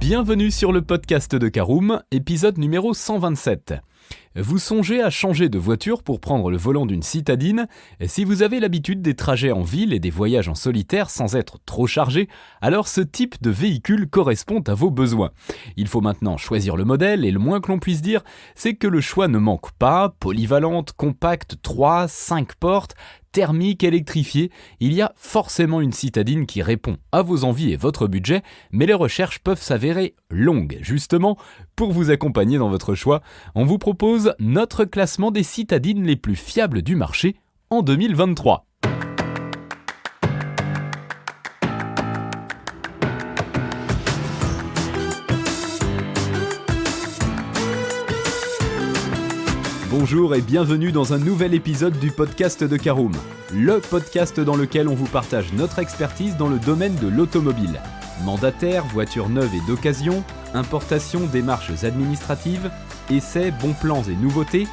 Bienvenue sur le podcast de Caroom, épisode numéro 127. Vous songez à changer de voiture pour prendre le volant d'une citadine? Si vous avez l'habitude des trajets en ville et des voyages en solitaire sans être trop chargé, alors ce type de véhicule correspond à vos besoins. Il faut maintenant choisir le modèle et le moins que l'on puisse dire, c'est que le choix ne manque pas. Polyvalente, compacte, 3, 5 portes, thermique, électrifiée, il y a forcément une citadine qui répond à vos envies et votre budget, mais les recherches peuvent s'avérer longues. Justement, pour vous accompagner dans votre choix, on vous propose notre classement des citadines les plus fiables du marché en 2023. Bonjour et bienvenue dans un nouvel épisode du podcast de Caroom, le podcast dans lequel on vous partage notre expertise dans le domaine de l'automobile. Mandataire, voitures neuves et d'occasion, importation, démarches administratives, essais, bons plans et nouveautés,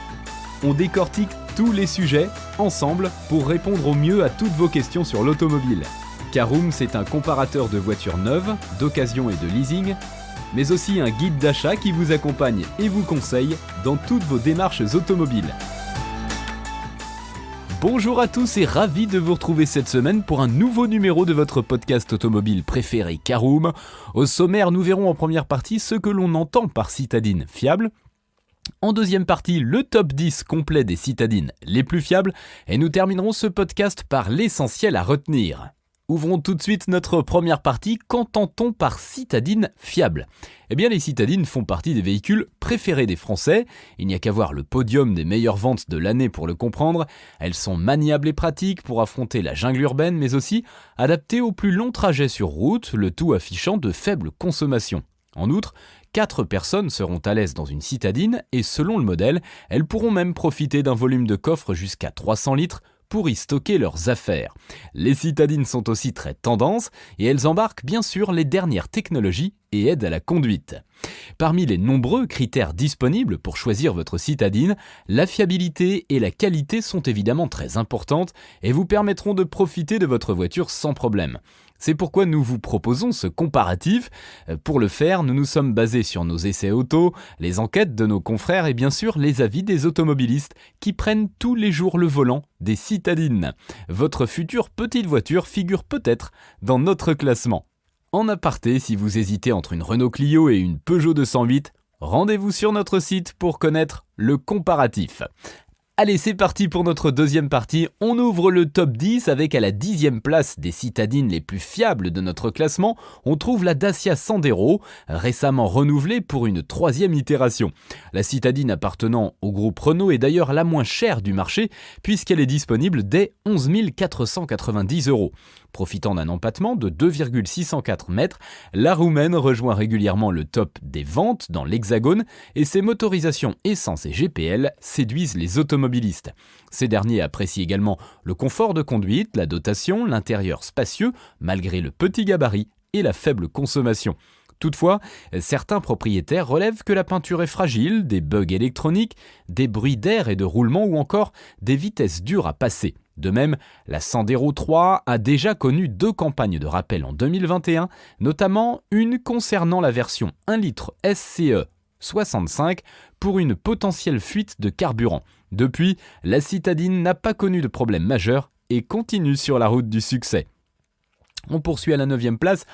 on décortique tous les sujets ensemble pour répondre au mieux à toutes vos questions sur l'automobile. Caroom, c'est un comparateur de voitures neuves, d'occasion et de leasing, mais aussi un guide d'achat qui vous accompagne et vous conseille dans toutes vos démarches automobiles. Bonjour à tous et ravi de vous retrouver cette semaine pour un nouveau numéro de votre podcast automobile préféré Caroom. Au sommaire, nous verrons en première partie ce que l'on entend par citadine fiable. En deuxième partie, le top 10 complet des citadines les plus fiables. Et nous terminerons ce podcast par l'essentiel à retenir. Ouvrons tout de suite notre première partie. Qu'entend-on par citadine fiable ? Eh bien, les citadines font partie des véhicules préférés des Français. Il n'y a qu'à voir le podium des meilleures ventes de l'année pour le comprendre. Elles sont maniables et pratiques pour affronter la jungle urbaine, mais aussi adaptées aux plus longs trajets sur route, le tout affichant de faibles consommations. En outre, 4 personnes seront à l'aise dans une citadine et selon le modèle, elles pourront même profiter d'un volume de coffre jusqu'à 300 litres pour y stocker leurs affaires. Les citadines sont aussi très tendance et elles embarquent bien sûr les dernières technologies et aident à la conduite. Parmi les nombreux critères disponibles pour choisir votre citadine, la fiabilité et la qualité sont évidemment très importantes et vous permettront de profiter de votre voiture sans problème. C'est pourquoi nous vous proposons ce comparatif. Pour le faire, nous nous sommes basés sur nos essais auto, les enquêtes de nos confrères et bien sûr les avis des automobilistes qui prennent tous les jours le volant des citadines. Votre future petite voiture figure peut-être dans notre classement. En aparté, si vous hésitez entre une Renault Clio et une Peugeot 208, rendez-vous sur notre site pour connaître le comparatif. Allez, c'est parti pour notre deuxième partie. On ouvre le top 10 avec à la 10e place des citadines les plus fiables de notre classement, on trouve la Dacia Sandero, récemment renouvelée pour une 3e itération. La citadine appartenant au groupe Renault est d'ailleurs la moins chère du marché puisqu'elle est disponible dès 11 490 €. Profitant d'un empattement de 2,604 mètres, la roumaine rejoint régulièrement le top des ventes dans l'Hexagone et ses motorisations essence et GPL séduisent les automobilistes. Ces derniers apprécient également le confort de conduite, la dotation, l'intérieur spacieux malgré le petit gabarit et la faible consommation. Toutefois, certains propriétaires relèvent que la peinture est fragile, des bugs électroniques, des bruits d'air et de roulement ou encore des vitesses dures à passer. De même, la Sandero 3 a déjà connu 2 campagnes de rappel en 2021, notamment une concernant la version 1 litre SCE 65 pour une potentielle fuite de carburant. Depuis, la citadine n'a pas connu de problème majeur et continue sur la route du succès. On poursuit à la 9e place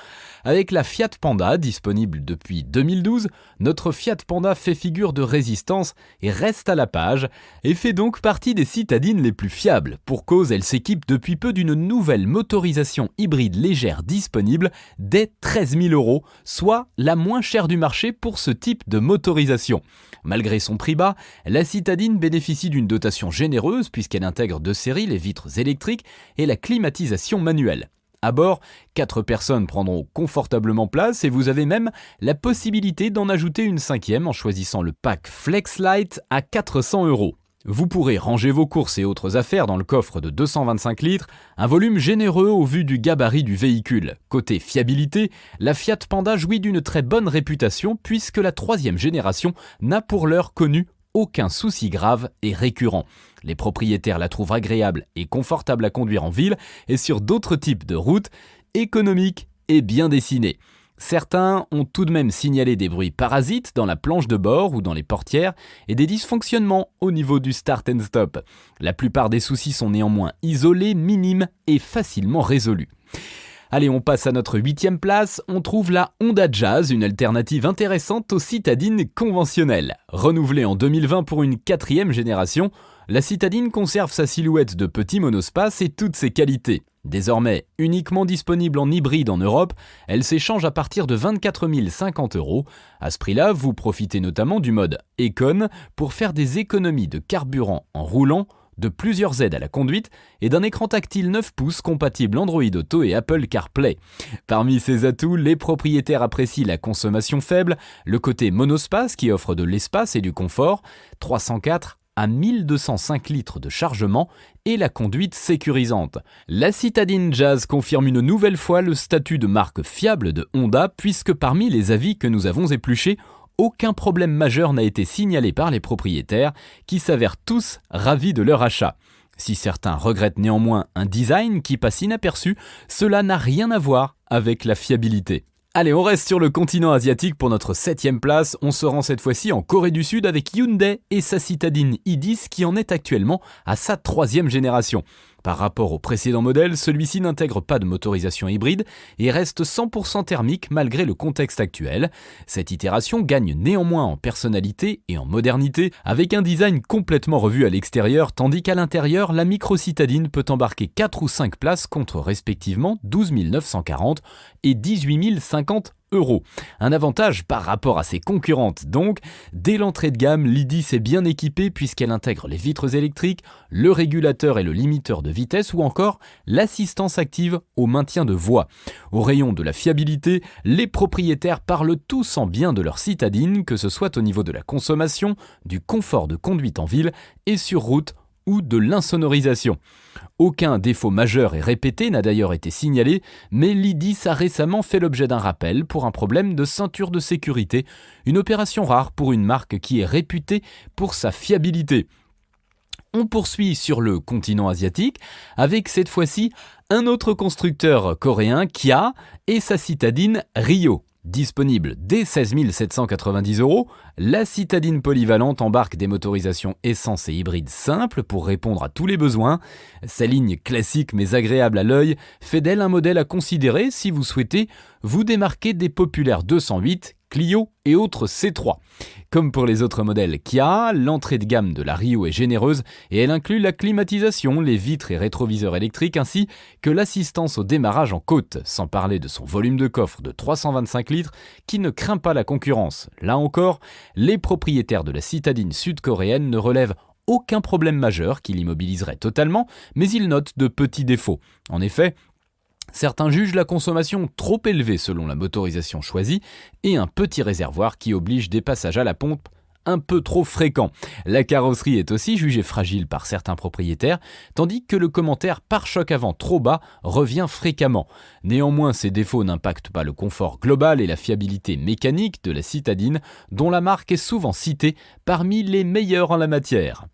avec la Fiat Panda, disponible depuis 2012. Notre Fiat Panda fait figure de résistance et reste à la page et fait donc partie des citadines les plus fiables. Pour cause, elle s'équipe depuis peu d'une nouvelle motorisation hybride légère disponible dès 13 000 €, soit la moins chère du marché pour ce type de motorisation. Malgré son prix bas, la citadine bénéficie d'une dotation généreuse puisqu'elle intègre de série les vitres électriques et la climatisation manuelle. À bord, 4 personnes prendront confortablement place et vous avez même la possibilité d'en ajouter une 5e en choisissant le pack Flex Light à 400 €. Vous pourrez ranger vos courses et autres affaires dans le coffre de 225 litres, un volume généreux au vu du gabarit du véhicule. Côté fiabilité, la Fiat Panda jouit d'une très bonne réputation puisque la 3e génération n'a pour l'heure connu aucun souci grave et récurrent. Les propriétaires la trouvent agréable et confortable à conduire en ville et sur d'autres types de routes, économiques et bien dessinées. Certains ont tout de même signalé des bruits parasites dans la planche de bord ou dans les portières et des dysfonctionnements au niveau du start and stop. La plupart des soucis sont néanmoins isolés, minimes et facilement résolus. Allez, on passe à notre 8e place. On trouve la Honda Jazz, une alternative intéressante aux citadines conventionnelles. Renouvelée en 2020 pour une 4e génération, la citadine conserve sa silhouette de petit monospace et toutes ses qualités. Désormais uniquement disponible en hybride en Europe, elle s'échange à partir de 24 050 €. À ce prix-là, vous profitez notamment du mode Econ pour faire des économies de carburant en roulant, de plusieurs aides à la conduite et d'un écran tactile 9 pouces compatible Android Auto et Apple CarPlay. Parmi ses atouts, les propriétaires apprécient la consommation faible, le côté monospace qui offre de l'espace et du confort, 304 à 1205 litres de chargement et la conduite sécurisante. La citadine Jazz confirme une nouvelle fois le statut de marque fiable de Honda puisque parmi les avis que nous avons épluchés, aucun problème majeur n'a été signalé par les propriétaires qui s'avèrent tous ravis de leur achat. Si certains regrettent néanmoins un design qui passe inaperçu, cela n'a rien à voir avec la fiabilité. Allez, on reste sur le continent asiatique pour notre 7e place. On se rend cette fois-ci en Corée du Sud avec Hyundai et sa citadine i10 qui en est actuellement à sa 3e génération. Par rapport au précédent modèle, celui-ci n'intègre pas de motorisation hybride et reste 100% thermique malgré le contexte actuel. Cette itération gagne néanmoins en personnalité et en modernité avec un design complètement revu à l'extérieur tandis qu'à l'intérieur, la micro-citadine peut embarquer 4 ou 5 places contre respectivement 12 940 et 18 050 €. Un avantage par rapport à ses concurrentes donc. Dès l'entrée de gamme, l'i10 est bien équipée puisqu'elle intègre les vitres électriques, le régulateur et le limiteur de vitesse ou encore l'assistance active au maintien de voie. Au rayon de la fiabilité, les propriétaires parlent tous en bien de leur citadine, que ce soit au niveau de la consommation, du confort de conduite en ville et sur route ou de l'insonorisation. Aucun défaut majeur et répété n'a d'ailleurs été signalé, mais l'i10 a récemment fait l'objet d'un rappel pour un problème de ceinture de sécurité, une opération rare pour une marque qui est réputée pour sa fiabilité. On poursuit sur le continent asiatique avec cette fois-ci un autre constructeur coréen, Kia, et sa citadine Rio. Disponible dès 16 790 €, la citadine polyvalente embarque des motorisations essence et hybride simples pour répondre à tous les besoins. Sa ligne classique mais agréable à l'œil fait d'elle un modèle à considérer si vous souhaitez vous démarquer des populaires 208, Clio et autres C3. Comme pour les autres modèles Kia, l'entrée de gamme de la Rio est généreuse et elle inclut la climatisation, les vitres et rétroviseurs électriques ainsi que l'assistance au démarrage en côte, sans parler de son volume de coffre de 325 litres qui ne craint pas la concurrence. Là encore, les propriétaires de la citadine sud-coréenne ne relèvent aucun problème majeur qui l'immobiliserait totalement, mais ils notent de petits défauts. En effet, certains jugent la consommation trop élevée selon la motorisation choisie et un petit réservoir qui oblige des passages à la pompe un peu trop fréquents. La carrosserie est aussi jugée fragile par certains propriétaires, tandis que le commentaire pare-choc avant trop bas revient fréquemment. Néanmoins, ces défauts n'impactent pas le confort global et la fiabilité mécanique de la citadine, dont la marque est souvent citée parmi les meilleures en la matière.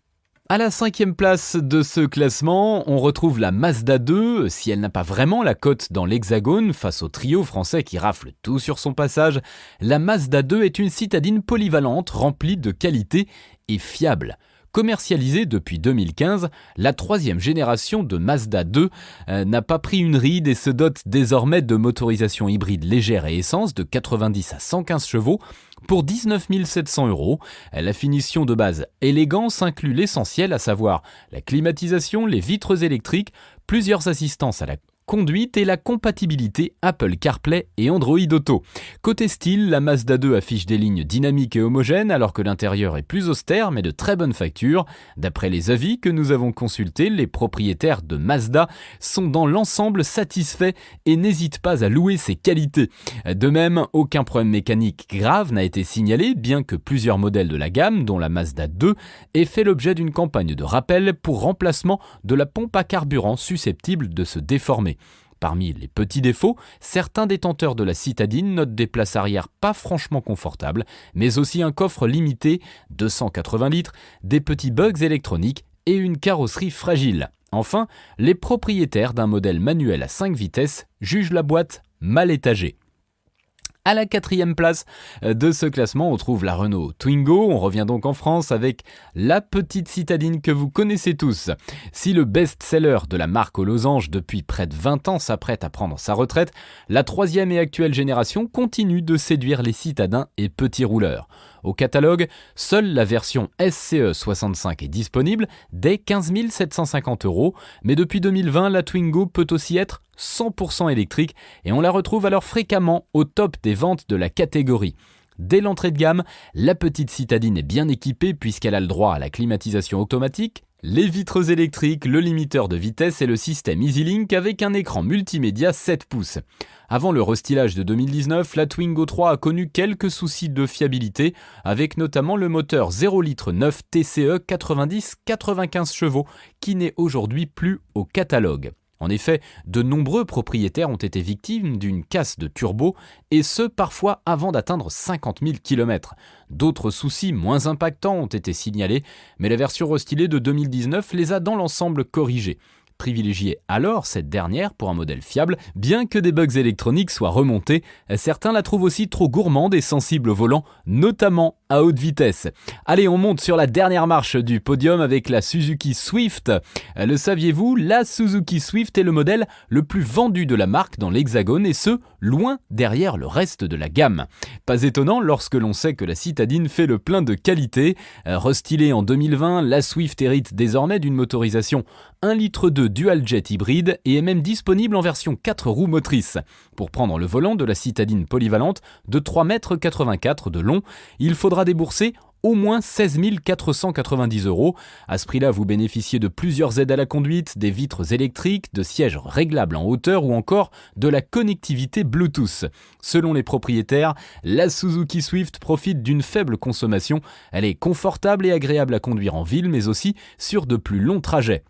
À la 5e place de ce classement, on retrouve la Mazda 2. Si elle n'a pas vraiment la cote dans l'Hexagone face au trio français qui rafle tout sur son passage, la Mazda 2 est une citadine polyvalente remplie de qualité et fiable. Commercialisée depuis 2015, la 3e génération de Mazda 2 n'a pas pris une ride et se dote désormais de motorisation hybride légère et essence de 90 à 115 chevaux pour 19 700 €. La finition de base élégance inclut l'essentiel, à savoir la climatisation, les vitres électriques, plusieurs assistances à la conduite et la compatibilité Apple CarPlay et Android Auto. Côté style, la Mazda 2 affiche des lignes dynamiques et homogènes alors que l'intérieur est plus austère mais de très bonne facture. D'après les avis que nous avons consultés, les propriétaires de Mazda sont dans l'ensemble satisfaits et n'hésitent pas à louer ses qualités. De même, aucun problème mécanique grave n'a été signalé, bien que plusieurs modèles de la gamme, dont la Mazda 2, aient fait l'objet d'une campagne de rappel pour remplacement de la pompe à carburant susceptible de se déformer. Parmi les petits défauts, certains détenteurs de la citadine notent des places arrière pas franchement confortables, mais aussi un coffre limité, 280 litres, des petits bugs électroniques et une carrosserie fragile. Enfin, les propriétaires d'un modèle manuel à 5 vitesses jugent la boîte mal étagée. À la 4e place de ce classement, on trouve la Renault Twingo. On revient donc en France avec la petite citadine que vous connaissez tous. Si le best-seller de la marque aux losanges depuis près de 20 ans s'apprête à prendre sa retraite, la 3e et actuelle génération continue de séduire les citadins et petits rouleurs. Au catalogue, seule la version SCE 65 est disponible dès 15 750 €, mais depuis 2020, la Twingo peut aussi être 100% électrique et on la retrouve alors fréquemment au top des ventes de la catégorie. Dès l'entrée de gamme, la petite citadine est bien équipée puisqu'elle a le droit à la climatisation automatique, les vitres électriques, le limiteur de vitesse et le système EasyLink avec un écran multimédia 7 pouces. Avant le restylage de 2019, la Twingo 3 a connu quelques soucis de fiabilité, avec notamment le moteur 0 litre 9 TCE 90-95 chevaux, qui n'est aujourd'hui plus au catalogue. En effet, de nombreux propriétaires ont été victimes d'une casse de turbo, et ce parfois avant d'atteindre 50 000 km. D'autres soucis moins impactants ont été signalés, mais la version restylée de 2019 les a dans l'ensemble corrigés. Privilégiez alors cette dernière pour un modèle fiable, bien que des bugs électroniques soient remontés. Certains la trouvent aussi trop gourmande et sensible au volant, notamment à haute vitesse. Allez, on monte sur la dernière marche du podium avec la Suzuki Swift. Le saviez-vous, la Suzuki Swift est le modèle le plus vendu de la marque dans l'Hexagone et ce, loin derrière le reste de la gamme. Pas étonnant lorsque l'on sait que la citadine fait le plein de qualité. Restylée en 2020, la Swift hérite désormais d'une motorisation 1,2 litre dual-jet hybride et est même disponible en version 4 roues motrices. Pour prendre le volant de la citadine polyvalente de 3,84 m de long, il faudra débourser au moins 16 490 €. À ce prix-là, vous bénéficiez de plusieurs aides à la conduite, des vitres électriques, de sièges réglables en hauteur ou encore de la connectivité Bluetooth. Selon les propriétaires, la Suzuki Swift profite d'une faible consommation. Elle est confortable et agréable à conduire en ville, mais aussi sur de plus longs trajets.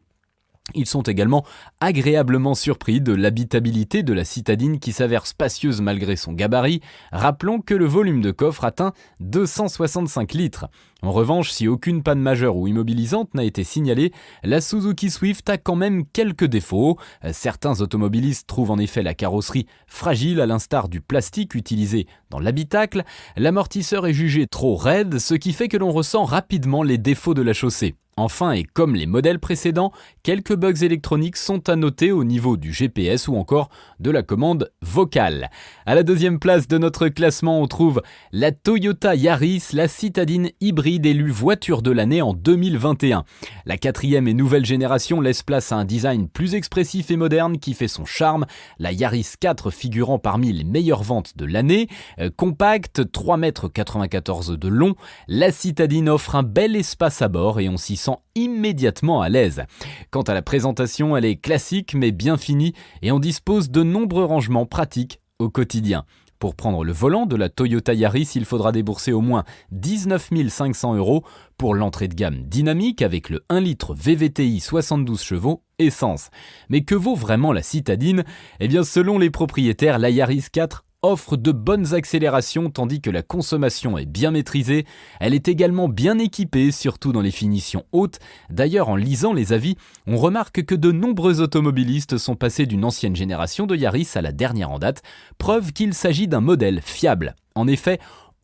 Ils sont également agréablement surpris de l'habitabilité de la citadine qui s'avère spacieuse malgré son gabarit. Rappelons que le volume de coffre atteint 265 litres. En revanche, si aucune panne majeure ou immobilisante n'a été signalée, la Suzuki Swift a quand même quelques défauts. Certains automobilistes trouvent en effet la carrosserie fragile à l'instar du plastique utilisé dans l'habitacle. L'amortisseur est jugé trop raide, ce qui fait que l'on ressent rapidement les défauts de la chaussée. Enfin, et comme les modèles précédents, quelques bugs électroniques sont à noter au niveau du GPS ou encore de la commande vocale. À la 2e place de notre classement, on trouve la Toyota Yaris, la citadine hybride élue voiture de l'année en 2021. La 4e et nouvelle génération laisse place à un design plus expressif et moderne qui fait son charme. La Yaris 4 figurant parmi les meilleures ventes de l'année. Compacte, 3,94 m de long, la citadine offre un bel espace à bord et on s'y sent immédiatement à l'aise. Quant à la présentation, elle est classique mais bien finie et on dispose de nombreux rangements pratiques au quotidien. Pour prendre le volant de la Toyota Yaris, il faudra débourser au moins 19 500 € pour l'entrée de gamme dynamique avec le 1 litre VVTi 72 chevaux essence. Mais que vaut vraiment la citadine ? Eh bien, selon les propriétaires, la Yaris 4 offre de bonnes accélérations tandis que la consommation est bien maîtrisée. Elle est également bien équipée, surtout dans les finitions hautes. D'ailleurs, en lisant les avis, on remarque que de nombreux automobilistes sont passés d'une ancienne génération de Yaris à la dernière en date, preuve qu'il s'agit d'un modèle fiable. En effet,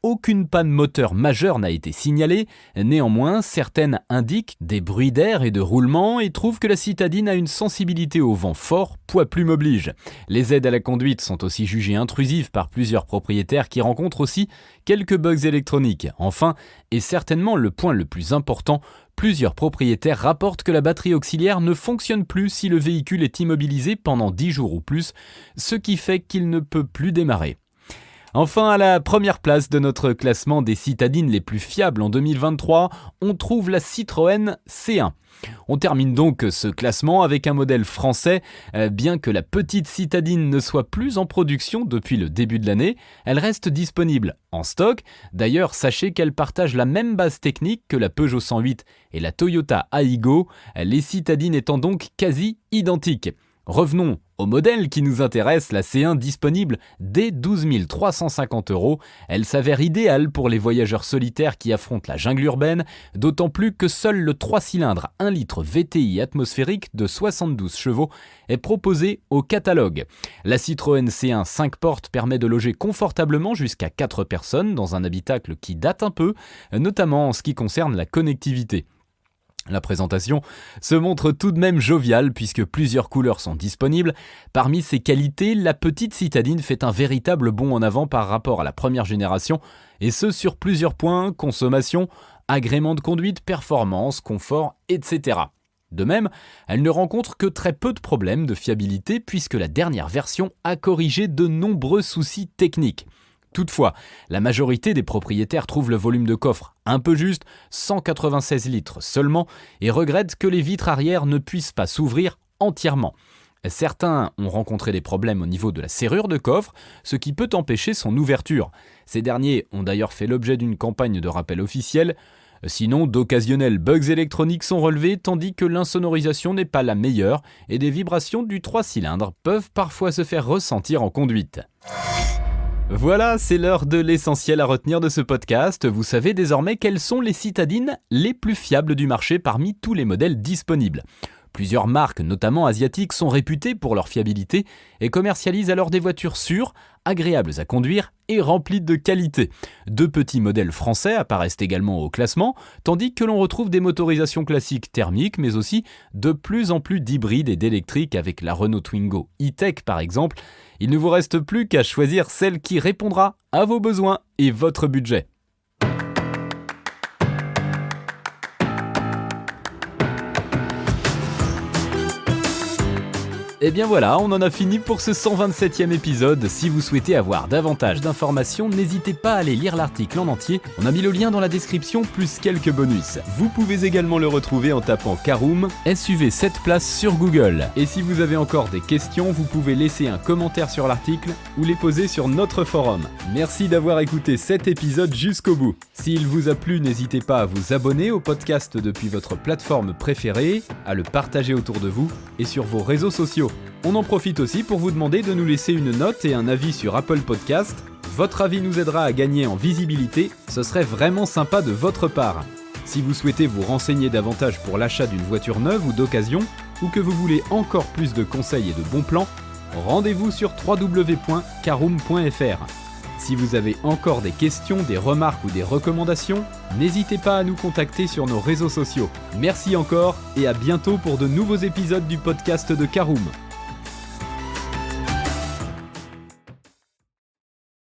aucune panne moteur majeure n'a été signalée. Néanmoins, certaines indiquent des bruits d'air et de roulement et trouvent que la citadine a une sensibilité au vent fort, poids plume oblige. Les aides à la conduite sont aussi jugées intrusives par plusieurs propriétaires qui rencontrent aussi quelques bugs électroniques. Enfin, et certainement le point le plus important, plusieurs propriétaires rapportent que la batterie auxiliaire ne fonctionne plus si le véhicule est immobilisé pendant 10 jours ou plus, ce qui fait qu'il ne peut plus démarrer. Enfin, à la première place de notre classement des citadines les plus fiables en 2023, on trouve la Citroën C1. On termine donc ce classement avec un modèle français. Bien que la petite citadine ne soit plus en production depuis le début de l'année, elle reste disponible en stock. D'ailleurs, sachez qu'elle partage la même base technique que la Peugeot 108 et la Toyota Aygo, les citadines étant donc quasi identiques. Revenons Au modèle qui nous intéresse, la C1 disponible dès 12 350 €, elle s'avère idéale pour les voyageurs solitaires qui affrontent la jungle urbaine, d'autant plus que seul le 3 cylindres 1 litre VTI atmosphérique de 72 chevaux est proposé au catalogue. La Citroën C1 5 portes permet de loger confortablement jusqu'à 4 personnes dans un habitacle qui date un peu, notamment en ce qui concerne la connectivité. La présentation se montre tout de même joviale puisque plusieurs couleurs sont disponibles. Parmi ses qualités, la petite citadine fait un véritable bond en avant par rapport à la première génération, et ce sur plusieurs points: consommation, agrément de conduite, performance, confort, etc. De même, elle ne rencontre que très peu de problèmes de fiabilité puisque la dernière version a corrigé de nombreux soucis techniques. Toutefois, la majorité des propriétaires trouvent le volume de coffre un peu juste, 196 litres seulement, et regrettent que les vitres arrière ne puissent pas s'ouvrir entièrement. Certains ont rencontré des problèmes au niveau de la serrure de coffre, ce qui peut empêcher son ouverture. Ces derniers ont d'ailleurs fait l'objet d'une campagne de rappel officielle. Sinon, d'occasionnels bugs électroniques sont relevés, tandis que l'insonorisation n'est pas la meilleure et des vibrations du 3 cylindres peuvent parfois se faire ressentir en conduite. Voilà, c'est l'heure de l'essentiel à retenir de ce podcast. Vous savez désormais quelles sont les citadines les plus fiables du marché parmi tous les modèles disponibles. Plusieurs marques, notamment asiatiques, sont réputées pour leur fiabilité et commercialisent alors des voitures sûres, agréables à conduire et remplies de qualité. 2 petits modèles français apparaissent également au classement, tandis que l'on retrouve des motorisations classiques thermiques, mais aussi de plus en plus d'hybrides et d'électriques avec la Renault Twingo e-Tech par exemple. Il ne vous reste plus qu'à choisir celle qui répondra à vos besoins et votre budget. Et bien voilà, on en a fini pour ce 127e épisode. Si vous souhaitez avoir davantage d'informations, n'hésitez pas à aller lire l'article en entier. On a mis le lien dans la description, plus quelques bonus. Vous pouvez également le retrouver en tapant Caroom, SUV 7 places sur Google. Et si vous avez encore des questions, vous pouvez laisser un commentaire sur l'article ou les poser sur notre forum. Merci d'avoir écouté cet épisode jusqu'au bout. S'il vous a plu, n'hésitez pas à vous abonner au podcast depuis votre plateforme préférée, à le partager autour de vous et sur vos réseaux sociaux. On en profite aussi pour vous demander de nous laisser une note et un avis sur Apple Podcast. Votre avis nous aidera à gagner en visibilité, ce serait vraiment sympa de votre part. Si vous souhaitez vous renseigner davantage pour l'achat d'une voiture neuve ou d'occasion, ou que vous voulez encore plus de conseils et de bons plans, rendez-vous sur www.caroom.fr. Si vous avez encore des questions, des remarques ou des recommandations, n'hésitez pas à nous contacter sur nos réseaux sociaux. Merci encore et à bientôt pour de nouveaux épisodes du podcast de Caroom.